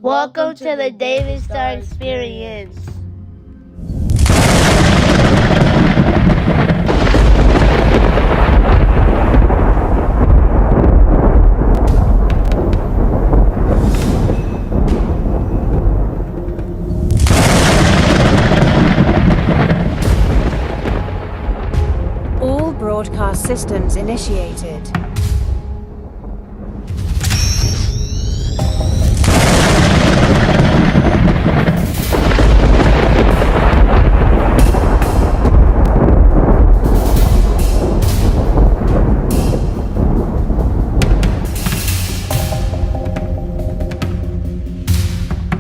Welcome to the David Star Experience. All broadcast systems initiated.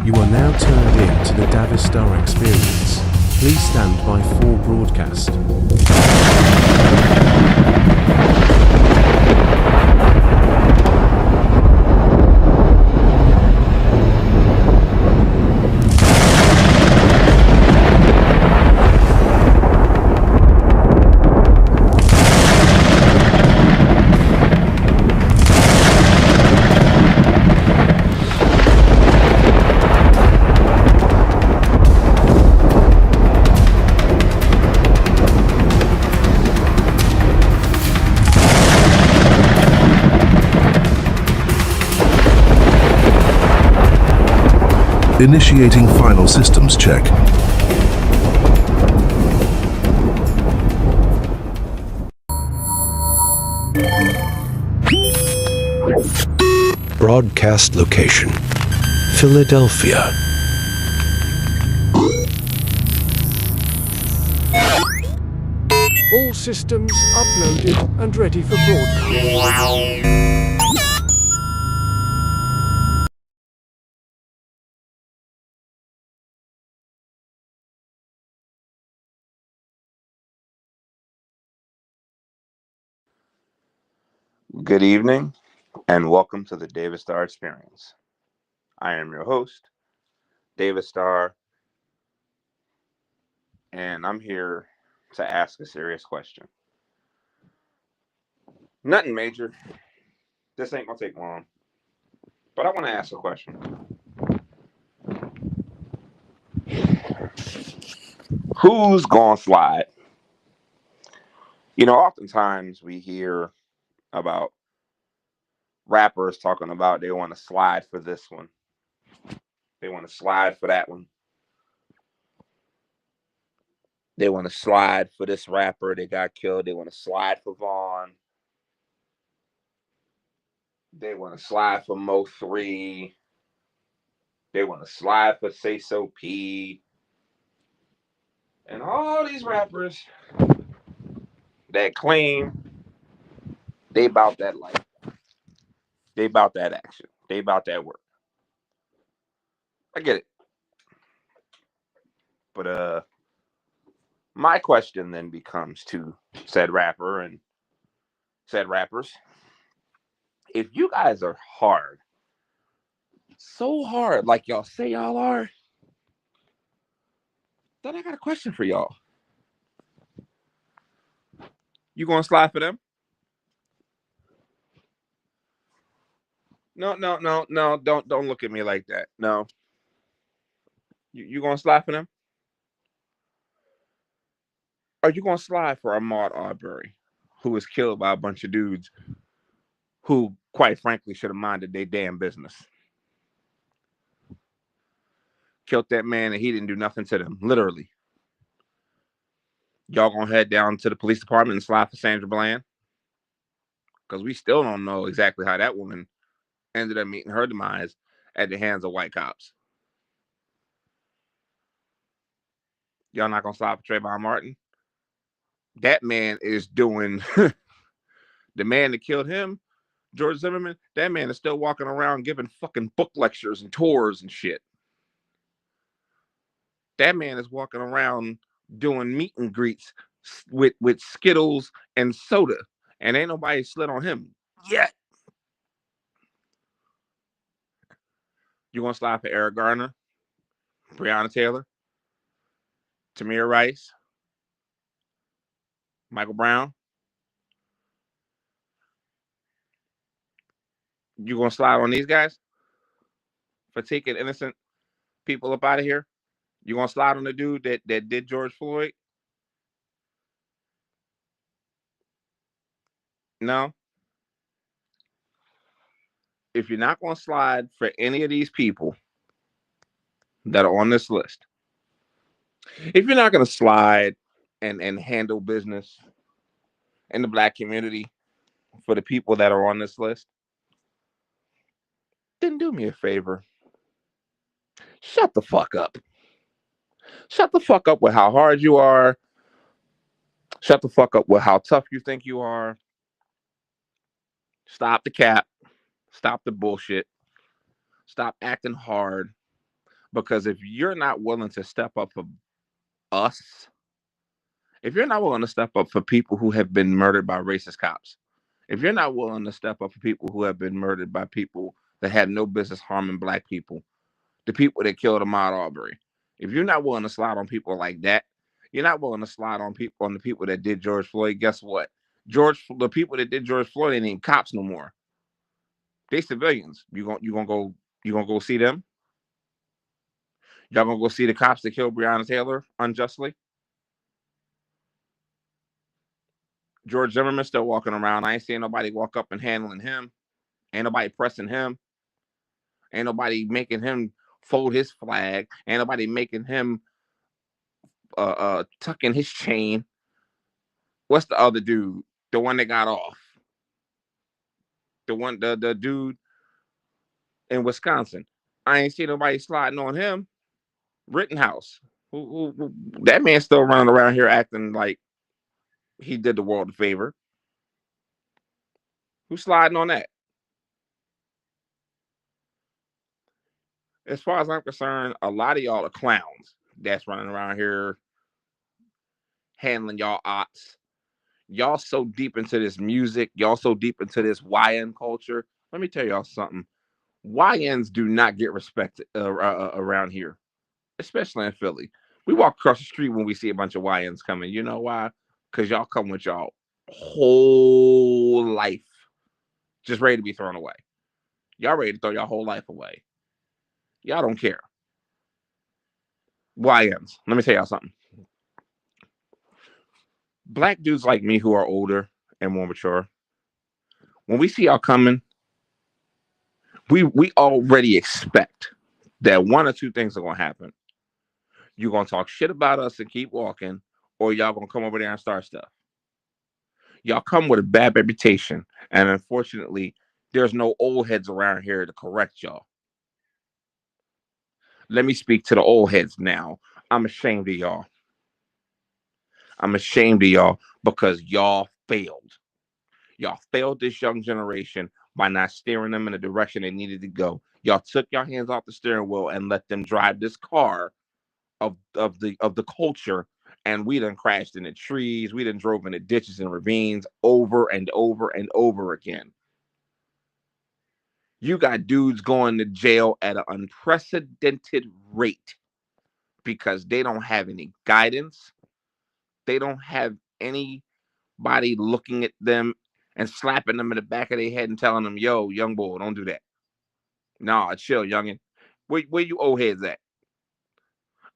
You are now turned in to the Davis Star Experience. Please stand by for broadcast. Initiating final systems check. Broadcast location: Philadelphia. All systems uploaded and ready for broadcast. Good evening, and welcome to the Davis Star Experience. I am your host, Davis Star, and I'm here to ask a serious question. Nothing major. This ain't gonna take long, but I want to ask a question. Who's gonna slide? Oftentimes we hear about rappers talking about they want to slide for this one, they want to slide for that one. They want to slide for this rapper that got killed. They want to slide for Vaughn. They want to slide for Mo 3. They want to slide for Say So P. And all these rappers that claim they about that life. They about that action. They about that work. I get it. But my question then becomes to said rapper and said rappers, if you guys are hard, so hard like y'all say y'all are, then I got a question for y'all. You gonna slide for them? No, don't look at me like that. No. You gonna slide for them? Are you gonna slide for Ahmaud Arbery, who was killed by a bunch of dudes who, quite frankly, should have minded their damn business? Killed that man and he didn't do nothing to them, literally. Y'all gonna head down to the police department and slide for Sandra Bland? Because we still don't know exactly how that woman ended up meeting her demise at the hands of white cops. Y'all not gonna slide for Trayvon Martin? That man is doing the man that killed him, George Zimmerman, that man is still walking around giving fucking book lectures and tours and shit. That man is walking around doing meet and greets with Skittles and soda, and ain't nobody slid on him yet. You gonna slide for Eric Garner, Breonna Taylor, Tamir Rice, Michael Brown? You gonna slide on these guys? for taking innocent people up out of here? You gonna slide on the dude that did George Floyd? No. If you're not gonna slide for any of these people that are on this list, if you're not gonna slide and handle business in the black community for the people that are on this list, then do me a favor. Shut the fuck up. Shut the fuck up with how hard you are. Shut the fuck up with how tough you think you are. Stop the cap. Stop the bullshit. Stop acting hard. Because if you're not willing to step up for us, if you're not willing to step up for people who have been murdered by racist cops, if you're not willing to step up for people who have been murdered by people that had no business harming black people, the people that killed Ahmaud Arbery, if you're not willing to slide on people like that, you're not willing to slide on the people that did George Floyd. Guess what? The people that did George Floyd ain't even cops no more. They civilians. You gonna go see them? Y'all gonna go see the cops that killed Breonna Taylor unjustly? George Zimmerman still walking around. I ain't seeing nobody walk up and handling him. Ain't nobody pressing him. Ain't nobody making him fold his flag. Ain't nobody making him tucking his chain. What's the other dude? The one that got off. The dude in Wisconsin. I ain't seen nobody sliding on him. Rittenhouse. Who that man still running around here acting like he did the world a favor. Who's sliding on that? As far as I'm concerned, a lot of y'all are clowns that's running around here handling y'all ops. Y'all so deep into this music, y'all so deep into this YN culture. Let me tell y'all something. YNs do not get respected around here, especially in Philly. We walk across the street when we see a bunch of YNs coming. You know why? Because y'all come with y'all whole life just ready to be thrown away. Y'all ready to throw your whole life away. Y'all don't care. YNs. Let me tell y'all something. Black dudes like me who are older and more mature, when we see y'all coming, we already expect that one or two things are gonna happen. You're gonna talk shit about us and keep walking, or y'all gonna come over there and start stuff. Y'all come with a bad reputation, and unfortunately, there's no old heads around here to correct y'all. Let me speak to the old heads now. I'm ashamed of y'all. I'm ashamed of y'all because y'all failed. Y'all failed this young generation by not steering them in the direction they needed to go. Y'all took your hands off the steering wheel and let them drive this car of the culture, and we done crashed in the trees. We done drove in the ditches and ravines over and over and over again. You got dudes going to jail at an unprecedented rate because they don't have any guidance. They don't have anybody looking at them and slapping them in the back of their head and telling them, yo, young boy, don't do that. Nah, chill, youngin. Where you old heads at?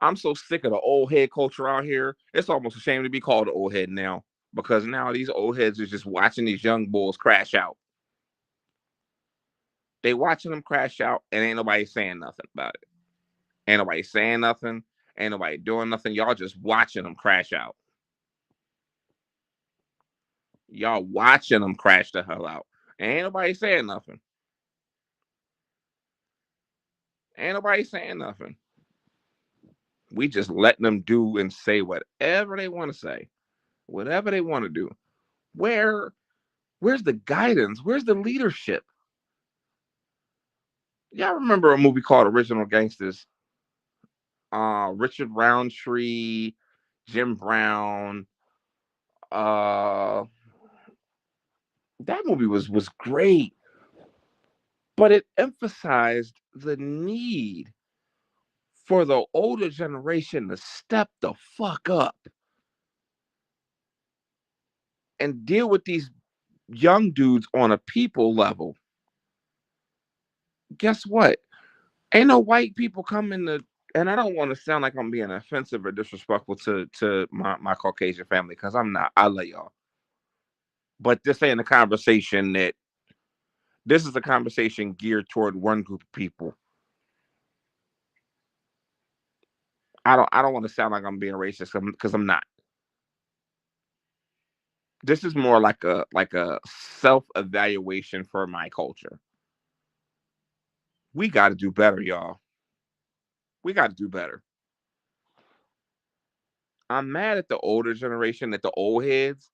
I'm so sick of the old head culture out here. It's almost a shame to be called an old head now because now these old heads are just watching these young bulls crash out. They watching them crash out and ain't nobody saying nothing about it. Ain't nobody saying nothing. Ain't nobody doing nothing. Y'all just watching them crash out. Y'all watching them crash the hell out. Ain't nobody saying nothing. Ain't nobody saying nothing. We just letting them do and say whatever they want to say, whatever they want to do. Where's the guidance? Where's the leadership? Y'all remember a movie called Original Gangsters? Richard Roundtree, Jim Brown. Uh, that movie was great, but it emphasized the need for the older generation to step the fuck up and deal with these young dudes on a people level. Guess what? Ain't no white people coming to, and I don't want to sound like I'm being offensive or disrespectful to my Caucasian family, because I'm not. I love y'all. But this ain't a conversation that, this is a conversation geared toward one group of people. I don't want to sound like I'm being racist, because I'm not. This is more like a self-evaluation for my culture. We got to do better, y'all. We got to do better. I'm mad at the older generation, at the old heads,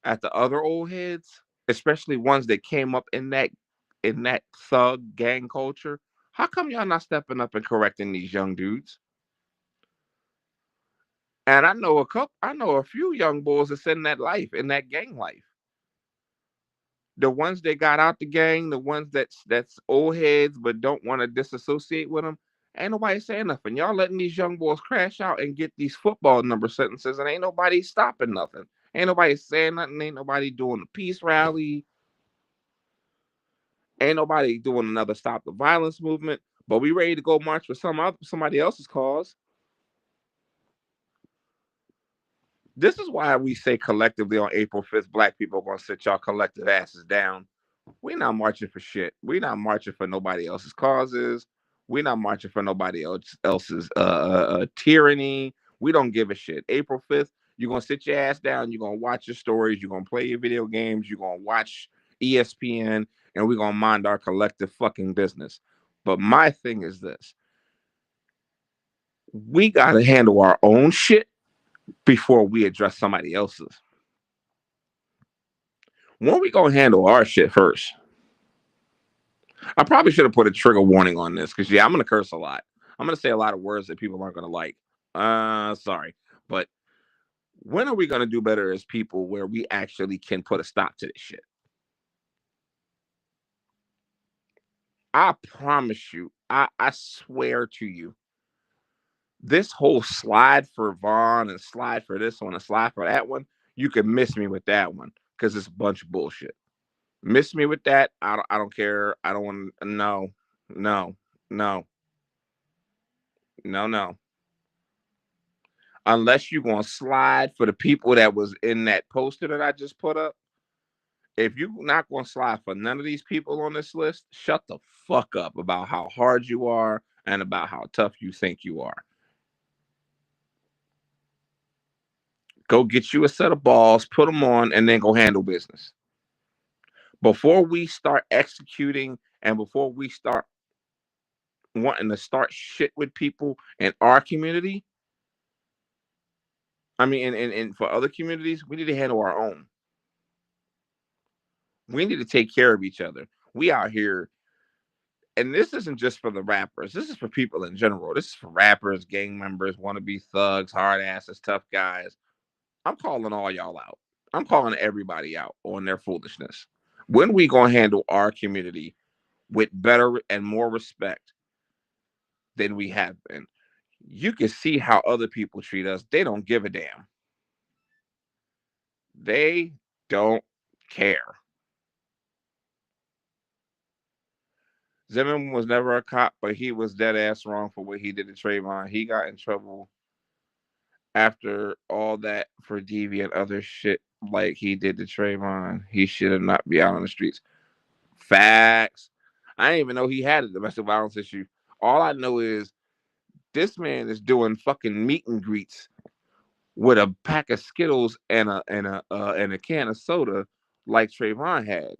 at the other old heads, especially ones that came up in that thug gang culture. How come y'all not stepping up and correcting these young dudes? And I know a few young boys that's in that life, in that gang life. The ones that got out the gang, the ones that's old heads but don't want to disassociate with them. Ain't nobody saying nothing. Y'all letting these young boys crash out and get these football number sentences, and ain't nobody stopping nothing. Ain't nobody saying nothing. Ain't nobody doing a peace rally. Ain't nobody doing another stop the violence movement. But we ready to go march for somebody else's cause. This is why we say collectively on April 5th, black people are gonna sit y'all collective asses down. We're not marching for shit. We're not marching for nobody else's causes. We're not marching for nobody else's tyranny. We don't give a shit. April 5th, you're gonna sit your ass down, you're gonna watch your stories, you're gonna play your video games, you're gonna watch ESPN, and we're gonna mind our collective fucking business. But my thing is this: we gotta handle our own shit before we address somebody else's. When we gonna handle our shit first? I probably should have put a trigger warning on this, because yeah, I'm gonna curse a lot. I'm gonna say a lot of words that people aren't gonna like. Sorry, but when are we gonna do better as people where we actually can put a stop to this shit? I promise you, I swear to you, this whole slide for Vaughn and slide for this one and slide for that one, you can miss me with that one, because it's a bunch of bullshit. Miss me with that. I don't care. I don't want to. No, no, no, no. Unless you're gonna slide for the people that was in that poster that I just put up. If you're not gonna slide for none of these people on this list, shut the fuck up about how hard you are and about how tough you think you are. Go get you a set of balls, put them on, and then go handle business. Before we start executing and before we start wanting to start shit with people in our community, I mean, and for other communities, we need to handle our own. We need to take care of each other. We out here, and this isn't just for the rappers. This is for people in general. This is for rappers, gang members, wannabe thugs, hard asses, tough guys. I'm calling all y'all out. I'm calling everybody out on their foolishness. When we gonna handle our community with better and more respect than we have been? You can see how other people treat us. They don't give a damn. They don't care. Zimmerman was never a cop, but he was dead ass wrong for what he did to Trayvon. He got in trouble after all that for deviant other shit like he did to Trayvon. He should have not be out on the streets. Facts. I didn't even know he had a domestic violence issue. All I know is this man is doing fucking meet and greets with a pack of Skittles and a can of soda like Trayvon had,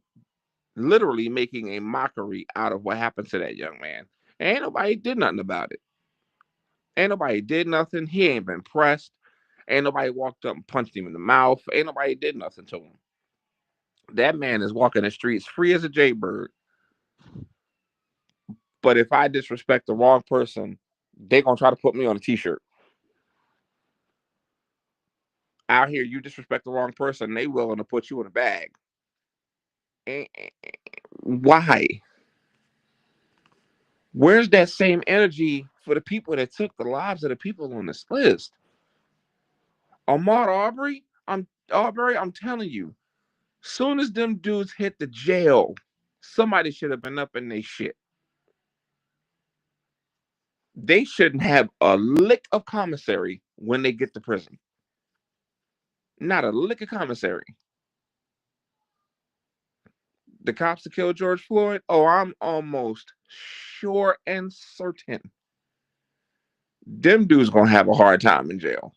literally making a mockery out of what happened to that young man. Ain't nobody did nothing about it. Ain't nobody did nothing. He ain't been pressed. Ain't nobody walked up and punched him in the mouth. Ain't nobody did nothing to him. That man is walking the streets free as a jaybird. But if I disrespect the wrong person, they gonna try to put me on a t-shirt. Out here, you disrespect the wrong person, they willing to put you in a bag. Why? Where's that same energy for the people that took the lives of the people on this list? Ahmaud Arbery, I'm telling you, soon as them dudes hit the jail, somebody should have been up in their shit. They shouldn't have a lick of commissary when they get to prison. Not a lick of commissary. The cops that killed George Floyd? Oh, I'm almost sure and certain them dudes gonna have a hard time in jail.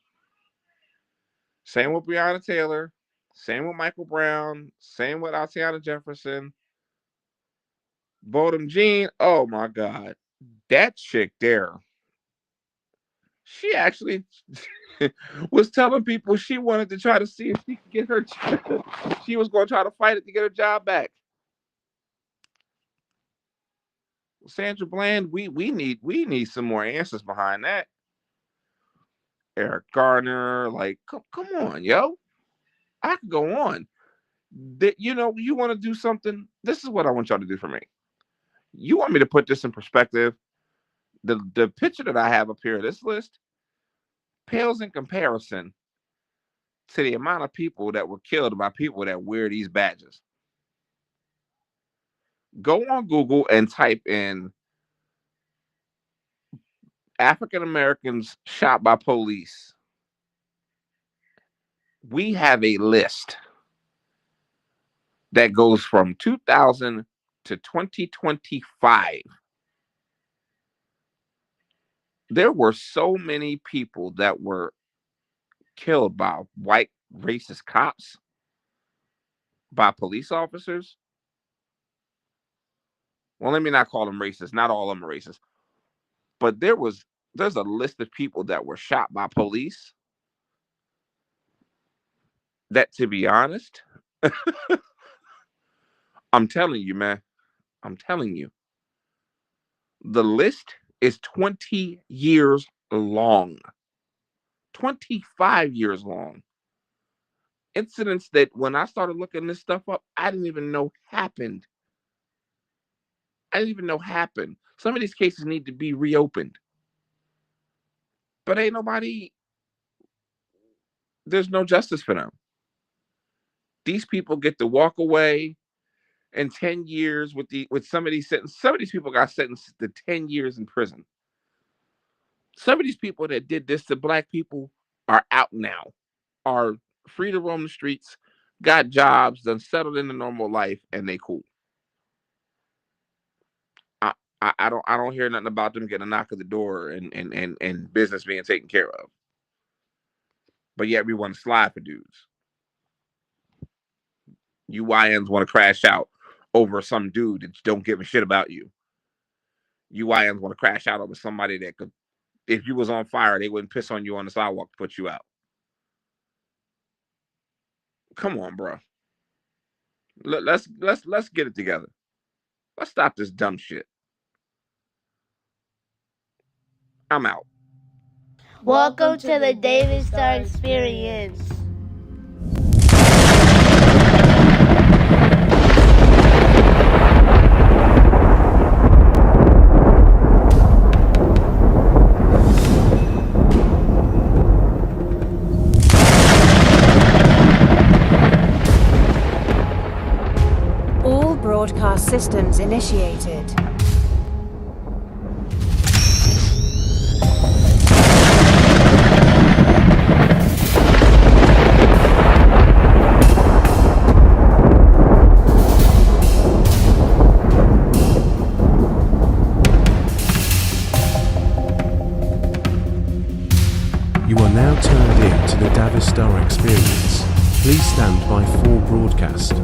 Same with Breonna Taylor. Same with Michael Brown. Same with Alciana Jefferson. Bodum Jean. Oh my God. That chick there. She actually was telling people she wanted to try to see if she could get her she was going to try to fight it to get her job back. Sandra Bland, we need some more answers behind that. Eric Garner, like, come on, yo. I could go on. You want to do something? This is what I want y'all to do for me. You want me to put this in perspective? The picture that I have up here, this list, pales in comparison to the amount of people that were killed by people that wear these badges. Go on Google and type in African Americans shot by police. We have a list that goes from 2000 to 2025. There were so many people that were killed by white racist cops, by police officers. Well, let me not call them racist. Not all of them are racist. But there's a list of people that were shot by police that, to be honest, I'm telling you, man, I'm telling you, the list is 20 years long, 25 years long. Incidents that when I started looking this stuff up, I didn't even know happened. Some of these cases need to be reopened. But ain't nobody, there's no justice for them. These people get to walk away in 10 years with some of these sentences. Some of these people got sentenced to 10 years in prison. Some of these people that did this to black people are out now, are free to roam the streets, got jobs, done settled into normal life, and they cool. I don't hear nothing about them getting a knock at the door and business being taken care of. But yet we want to slide for dudes. You YNs want to crash out over some dude that don't give a shit about you. You YNs want to crash out over somebody that could, if you was on fire, they wouldn't piss on you on the sidewalk to put you out. Come on, bro. Let's get it together. Let's stop this dumb shit. I'm out. Welcome to the David Star Experience. All broadcast systems initiated. You are now turned in to the Davistar Experience. Please stand by for broadcast.